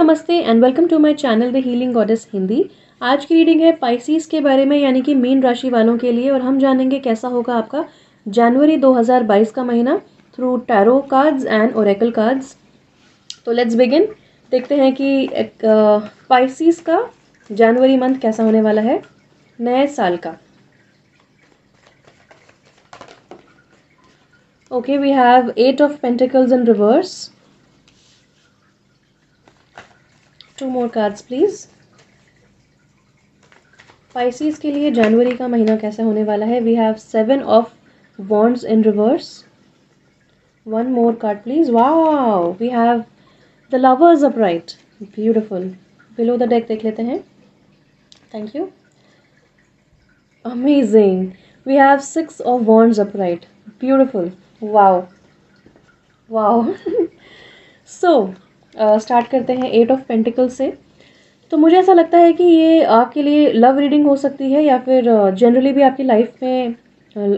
नमस्ते and welcome to my channel the healing goddess Hindi. आज की रीडिंग है पाइसेस के बारे में, यानी कि मीन राशि वालों के लिए, और हम जानेंगे कैसा होगा आपका जनवरी 2022 का महीना through tarot cards and oracle cards. तो लेट्स बिगिन। देखते हैं कि पाइसेस का जनवरी मंथ कैसा होने वाला है नए साल का। Okay, we have 8 of pentacles in reverse. 2 more cards please. Pisces के लिए जनवरी का महीना कैसा होने वाला है? We have 7 of wands in reverse. 1 more card please. Wow, we have the lovers upright. Beautiful. Below the deck देख लेते हैं। Thank you. Amazing. We have 6 of wands upright. Beautiful. Wow wow. So start करते हैं 8 of pentacle से। तो मुझे ऐसा लगता है कि ये आपके लिए लव रीडिंग हो सकती है, या फिर जनरली भी आपकी लाइफ में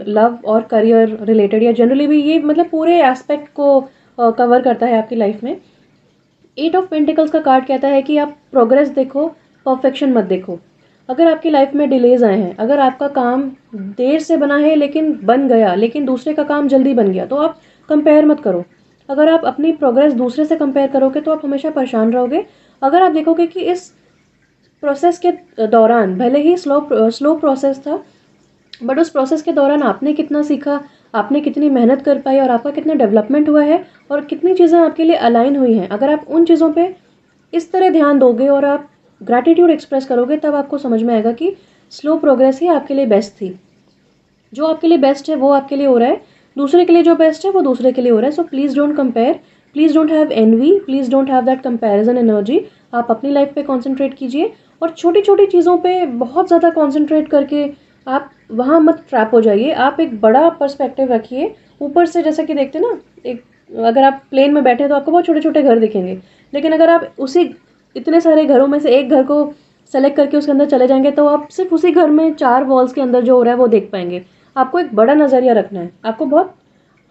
लव और करियर रिलेटेड, या जनरली भी ये मतलब पूरे एस्पेक्ट को कवर करता है आपकी लाइफ में। 8 ऑफ पेंटिकल्स का कार्ड कहता है कि आप प्रोग्रेस देखो, परफेक्शन मत देखो। अगर आपकी लाइफ में डिलेज आए हैं, अगर आपका काम देर से बना है लेकिन बन गया, लेकिन दूसरे का काम जल्दी बन गया, तो आप कंपेयर मत करो। अगर आप अपनी प्रोग्रेस दूसरे से कंपेयर करोगे तो आप हमेशा परेशान रहोगे। अगर आप देखोगे कि इस प्रोसेस के दौरान, भले ही स्लो प्रोसेस था, बट उस प्रोसेस के दौरान आपने कितना सीखा, आपने कितनी मेहनत कर पाई, और आपका कितना डेवलपमेंट हुआ है, और कितनी चीज़ें आपके लिए अलाइन हुई हैं। अगर आप उन चीज़ों पे इस तरह ध्यान दोगे और आप ग्रैटिट्यूड एक्सप्रेस करोगे, तब आपको समझ में आएगा कि स्लो प्रोग्रेस ही आपके लिए बेस्ट थी। जो आपके लिए बेस्ट है वो आपके लिए हो रहा है, दूसरे के लिए जो बेस्ट है वो दूसरे के लिए हो रहा है। So please don't compare, please don't have envy, please don't have that comparison energy. आप अपनी लाइफ पे कॉन्सेंट्रेट कीजिए, और छोटी छोटी चीज़ों पे बहुत ज़्यादा कॉन्सेंट्रेट करके आप वहाँ मत ट्रैप हो जाइए। आप एक बड़ा पर्सपेक्टिव रखिए। ऊपर से जैसा कि देखते ना, एक अगर आप प्लेन में बैठे तो आपको बहुत छोटे छोटे घर दिखेंगे, लेकिन अगर आप उसी इतने सारे घरों में से एक घर को सेलेक्ट करके उसके अंदर चले जाएंगे, तो आप सिर्फ उसी घर में 4 वॉल्स के अंदर जो हो रहा है वो देख पाएंगे। आपको एक बड़ा नज़रिया रखना है, आपको बहुत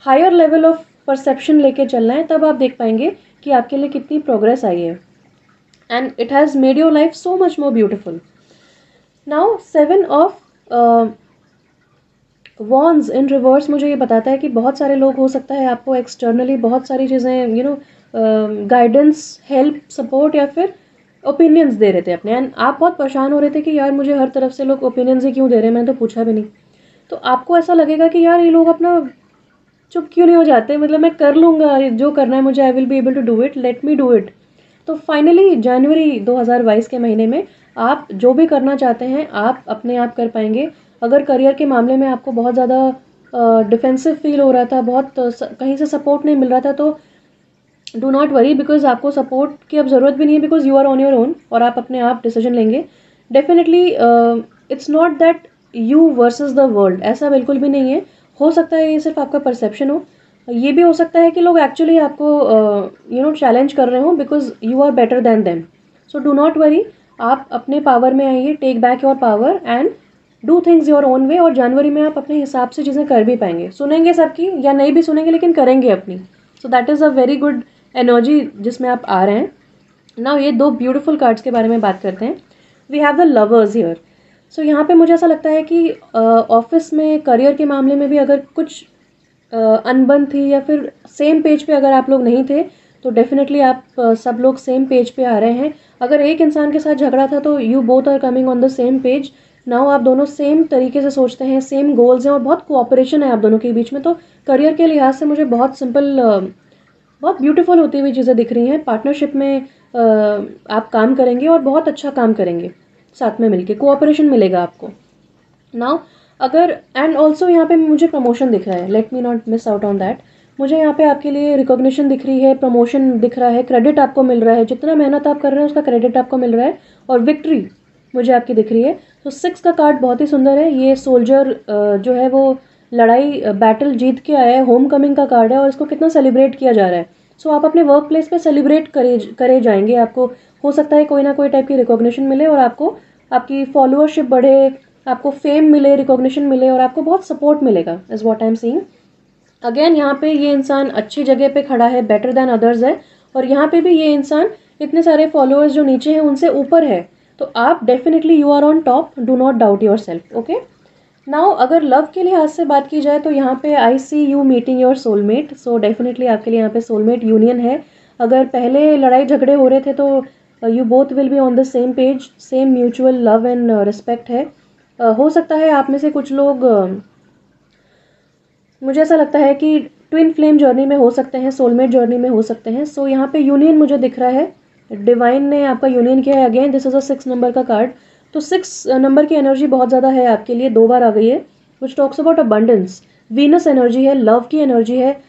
हायर लेवल ऑफ परसेप्शन लेके चलना है, तब आप देख पाएंगे कि आपके लिए कितनी प्रोग्रेस आई है, and it has made your life so much more beautiful. Now 7 of wands in reverse मुझे ये बताता है कि बहुत सारे लोग, हो सकता है आपको एक्सटर्नली बहुत सारी चीज़ें गाइडेंस, हेल्प, सपोर्ट या फिर ओपिनियंस दे रहे थे अपने, एंड आप बहुत परेशान हो रहे थे कि यार मुझे हर तरफ से लोग ओपिनियंस ही क्यों दे रहे हैं, मैंने तो पूछा भी नहीं। तो आपको ऐसा लगेगा कि यार ये लोग अपना चुप क्यों नहीं हो जाते, मतलब मैं कर लूँगा जो करना है मुझे, I will be able to do it, let me do it. तो फाइनली जनवरी 2022 के महीने में आप जो भी करना चाहते हैं आप अपने आप कर पाएंगे। अगर करियर के मामले में आपको बहुत ज़्यादा डिफेंसिव फील हो रहा था, बहुत कहीं से सपोर्ट नहीं मिल रहा था, तो डू नॉट वरी, बिकॉज आपको सपोर्ट की अब ज़रूरत भी नहीं है, because you are on your own, और आप अपने आप डिसीजन लेंगे। Definitely it's not that you versus the world, ऐसा बिल्कुल भी नहीं है। हो सकता है ये सिर्फ आपका परसेप्शन हो, ये भी हो सकता है कि लोग एक्चुअली आपको चैलेंज कर रहे हो, because you are better than them. So do not worry, आप अपने पावर में आइए, take back your power and do things your own way, और जनवरी में आप अपने हिसाब से चीज़ें कर भी पाएंगे। सुनेंगे सबकी या नहीं भी सुनेंगे, लेकिन करेंगे अपनी। So that is a very good energy जिसमें आप आ रहे हैं। नाउ ये 2 ब्यूटीफुल कार्ड्स के बारे में बात करते हैं। We have the lovers here. So यहाँ पे मुझे ऐसा लगता है कि ऑफिस में, करियर के मामले में भी अगर कुछ अनबन थी, या फिर सेम पेज पे अगर आप लोग नहीं थे, तो डेफिनेटली आप सब लोग सेम पेज पे आ रहे हैं। अगर एक इंसान के साथ झगड़ा था तो you both are coming on the same page. Now आप दोनों सेम तरीके से सोचते हैं, सेम गोल्स हैं, और बहुत कोऑपरेशन है आप दोनों के बीच में। तो करियर के लिहाज से मुझे बहुत सिंपल, बहुत ब्यूटीफुल होती हुई चीज़ें दिख रही हैं। पार्टनरशिप में आप काम करेंगे और बहुत अच्छा काम करेंगे, साथ में मिलके कोऑपरेशन मिलेगा आपको। नाउ अगर, एंड ऑल्सो यहाँ पे मुझे प्रमोशन दिख रहा है, let me not miss out on that. मुझे यहाँ पे आपके लिए रिकॉग्निशन दिख रही है, प्रमोशन दिख रहा है, क्रेडिट आपको मिल रहा है, जितना मेहनत आप कर रहे हैं उसका क्रेडिट आपको मिल रहा है, और विक्ट्री मुझे आपकी दिख रही है। तो 6 का कार्ड बहुत ही सुंदर है। ये सोल्जर जो है वो लड़ाई, बैटल जीत के आया है, होम कमिंग का कार्ड है, और इसको कितना सेलिब्रेट किया जा रहा है। सो आप अपने वर्क प्लेस पे सेलिब्रेट करे जाएंगे। आपको हो सकता है कोई ना कोई टाइप की रिकॉग्निशन मिले, और आपको आपकी फॉलोअरशिप बढ़े, आपको फेम मिले, रिकॉग्निशन मिले, और आपको बहुत सपोर्ट मिलेगा, is what I am seeing. Again यहाँ पे ये इंसान अच्छी जगह पे खड़ा है, बेटर देन अदर्स है, और यहाँ पे भी ये इंसान इतने सारे फॉलोअर्स जो नीचे हैं उनसे ऊपर है, तो आप definitely you are on top, do not doubt yourself. Okay, now अगर लव के लिहाज से बात की जाए तो यहाँ पे I see you meeting your soulmate. So definitely आपके लिए यहाँ पे सोलमेट यूनियन है। अगर पहले लड़ाई झगड़े हो रहे थे तो you both will be on the same page, same mutual love and respect है। हो सकता है आप में से कुछ लोग मुझे ऐसा लगता है कि ट्विन फ्लेम जर्नी में हो सकते हैं, सोलमेट जर्नी में हो सकते हैं। सो यहाँ पे यूनियन मुझे दिख रहा है, डिवाइन ने आपका यूनियन किया है। Again this is a 6 number का कार्ड, तो 6 नंबर की एनर्जी बहुत ज़्यादा है आपके लिए, 2 बार आ गई है, which talks about abundance. Venus energy है, लव की एनर्जी है,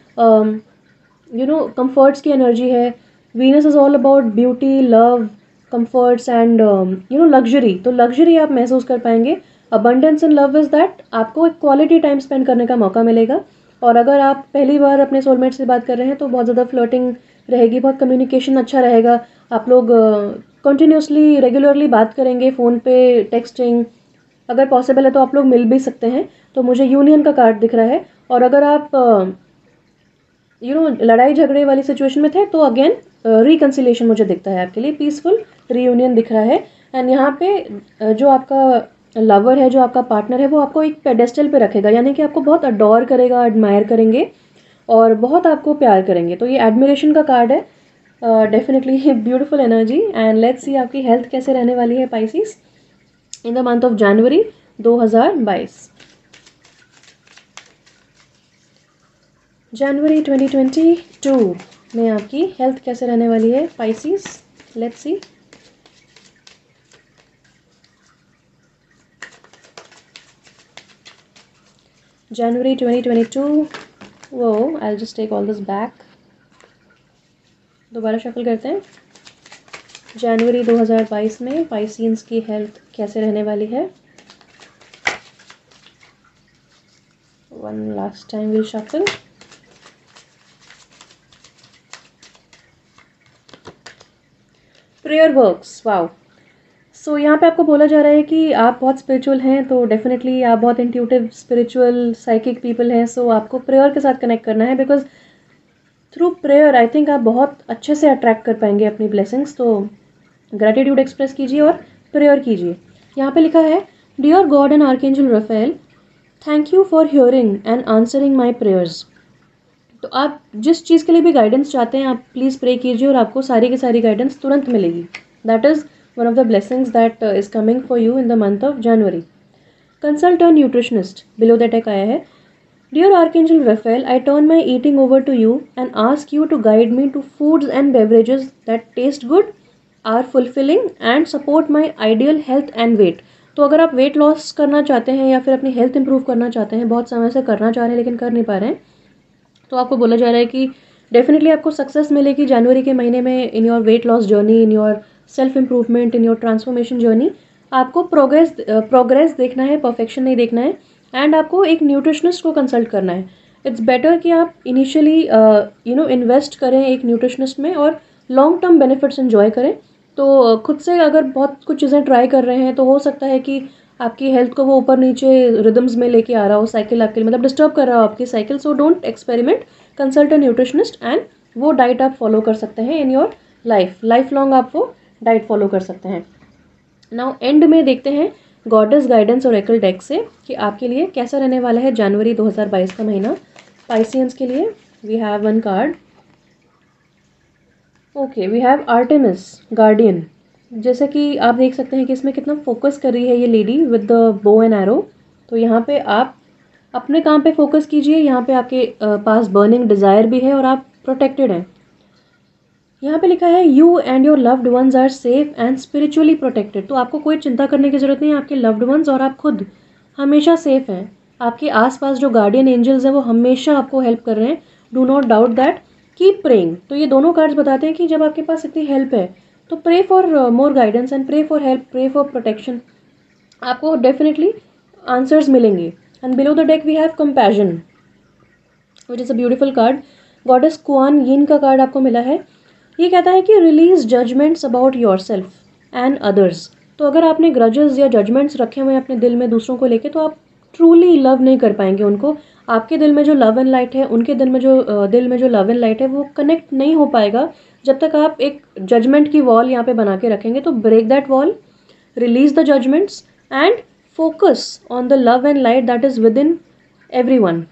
कंफर्ट्स की एनर्जी है। Venus is all about beauty, love, comforts and luxury. तो लग्जरी आप महसूस कर पाएंगे। Abundance in love is that आपको एक क्वालिटी टाइम स्पेंड करने का मौका मिलेगा। और अगर आप पहली बार अपने सोलमेट से बात कर रहे हैं तो बहुत ज़्यादा फ्लर्टिंग रहेगी, बहुत कम्युनिकेशन अच्छा रहेगा। आप लोग कंटिन्यूसली रेगुलरली बात करेंगे फ़ोन पे, टेक्सटिंग, अगर पॉसिबल है तो आप लोग मिल भी सकते हैं। तो मुझे यूनियन का कार्ड दिख रहा है। और अगर आप लड़ाई झगड़े वाली सिचुएशन में थे तो अगेन रिकन्सिलेशन मुझे दिखता है आपके लिए, पीसफुल रीयूनियन दिख रहा है। एंड यहाँ पे जो आपका लवर है, जो आपका पार्टनर है, वो आपको एक पेडेस्टल पे रखेगा, यानी कि आपको बहुत अडोर करेगा, एडमायर करेंगे और बहुत आपको प्यार करेंगे। तो ये एडमिरेशन का कार्ड है, definitely beautiful energy. And let's see आपकी हेल्थ कैसे रहने वाली है Pisces in the month of जनवरी 2022। जनवरी 2022 में आपकी हेल्थ कैसे रहने वाली है पाइसिस, लेट्स सी। जनवरी 2022, वो I just take all this back, दोबारा शफल करते हैं। जनवरी 2022 में पाइसियंस की हेल्थ कैसे रहने वाली है। One last time will shuffle. Prayer works, wow. So यहाँ पे आपको बोला जा रहा है कि आप बहुत स्पिरिचुअल हैं, तो डेफिनेटली आप बहुत इंट्यूटिव, स्पिरिचुअल, साइकिक पीपल हैं। सो आपको प्रेयर के साथ कनेक्ट करना है, because through prayer I think आप बहुत अच्छे से अट्रैक्ट कर पाएंगे अपनी ब्लेसिंग्स। तो ग्रेटिट्यूड एक्सप्रेस कीजिए और प्रेयर कीजिए। यहाँ पे लिखा है, dear God and archangel Raphael, thank you for hearing and answering my prayers. तो आप जिस चीज़ के लिए भी गाइडेंस चाहते हैं आप प्लीज़ प्रे कीजिए और आपको सारी की सारी गाइडेंस तुरंत मिलेगी। That is one of the blessings that is coming for you in the month of January. Consult a nutritionist, below that एक आया है। Dear archangel Raphael, I turn my eating over to you and ask you to guide me to foods and beverages that taste good, are fulfilling and support my ideal health and weight. तो अगर आप weight loss करना चाहते हैं या फिर अपनी health improve करना चाहते हैं, बहुत समय से करना चाह रहे हैं लेकिन कर नहीं पा रहे हैं, तो आपको बोला जा रहा है कि डेफिनेटली आपको सक्सेस मिलेगी जनवरी के महीने में in your weight loss journey, in your self improvement, in your transformation journey. आपको प्रोग्रेस देखना है, परफेक्शन नहीं देखना है। एंड आपको एक न्यूट्रिशनिस्ट को कंसल्ट करना है। इट्स बेटर कि आप इनिशियली इन्वेस्ट करें एक न्यूट्रिशनिस्ट में और लॉन्ग टर्म बेनिफिट्स एंजॉय करें। तो खुद से अगर बहुत कुछ चीज़ें ट्राई कर रहे हैं तो हो सकता है कि आपकी हेल्थ को वो ऊपर नीचे रिदम्स में लेके आ रहा हो, साइकिल आपके लिए मतलब डिस्टर्ब कर रहा हो आपकी cycle. So don't experiment, consult a nutritionist and वो डाइट आप फॉलो कर सकते हैं इन योर लाइफ लॉन्ग आप वो डाइट फॉलो कर सकते हैं। नाउ एंड में देखते हैं गॉडेस गाइडेंस और एकल डेक से कि आपके लिए कैसा रहने वाला है जनवरी 2022 का महीना पाइसियंस के लिए। We have one card, okay, we have Artemis guardian. जैसे कि आप देख सकते हैं कि इसमें कितना फोकस कर रही है ये lady with the bow and arrow. तो यहाँ पे आप अपने काम पे फोकस कीजिए। यहाँ पे आपके पास बर्निंग डिज़ायर भी है और आप प्रोटेक्टेड हैं। यहाँ पे लिखा है, you and your loved ones are safe and spiritually protected. तो आपको कोई चिंता करने की ज़रूरत नहीं है, आपके लव्ड वंस और आप खुद हमेशा सेफ हैं। आपके आसपास जो गार्डियन एंजल्स हैं वो हमेशा आपको हेल्प कर रहे हैं। Do not doubt that, keep praying. तो ये दोनों कार्ड्स बताते हैं कि जब आपके पास इतनी हेल्प है तो pray for more guidance and pray for help, pray for protection. आपको डेफिनेटली आंसर्स मिलेंगे। And below the deck we have compassion which is a beautiful card. Goddess Kuan Yin का कार्ड आपको मिला है। ये कहता है कि release judgements about yourself and others. तो अगर आपने ग्रजेस या जजमेंट्स रखे हुए हैं अपने दिल में दूसरों को लेके तो आप ट्रूली लव नहीं कर पाएंगे उनको। आपके दिल में जो लव एंड लाइट है, उनके दिल में जो लव एंड लाइट है वो कनेक्ट नहीं हो पाएगा जब तक आप एक जजमेंट की वॉल यहाँ पे बना के रखेंगे तो break that wall, release the judgements and focus on the love and light that is within everyone.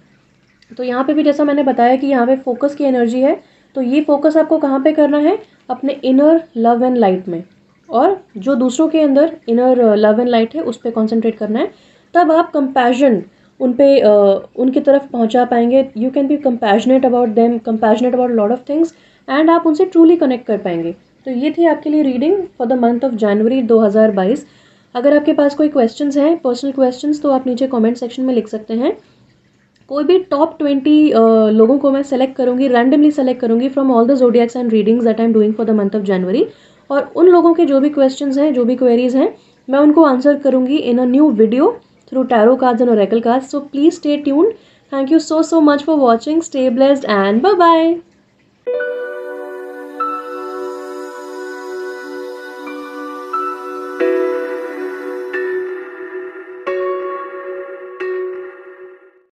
तो यहाँ पे भी जैसा मैंने बताया कि यहाँ पे फोकस की एनर्जी है, तो ये फोकस आपको कहाँ पे करना है, अपने इनर लव एंड लाइट में, और जो दूसरों के अंदर इनर लव एंड लाइट है उस पर कॉन्सेंट्रेट करना है। तब आप कंपैशन उन पे उनकी तरफ पहुँचा पाएंगे। You can be compassionate about them, compassionate about lot of things, and आप उनसे ट्रूली कनेक्ट कर पाएंगे। तो ये थी आपके लिए reading for the month of जनवरी 2022। अगर आपके पास कोई क्वेश्चंस हैं, पर्सनल क्वेश्चंस, तो आप नीचे कमेंट सेक्शन में लिख सकते हैं। कोई भी टॉप 20 लोगों को मैं सेलेक्ट करूंगी, रैंडमली सेलेक्ट करूंगी from all the zodiacs and readings that I am doing for the month of January, और उन लोगों के जो भी क्वेश्चंस हैं, जो भी क्वेरीज हैं, मैं उनको आंसर करूंगी in a new video through tarot cards and oracle cards. So please stay tuned. Thank you so much for watching. Stay blessed and bye bye.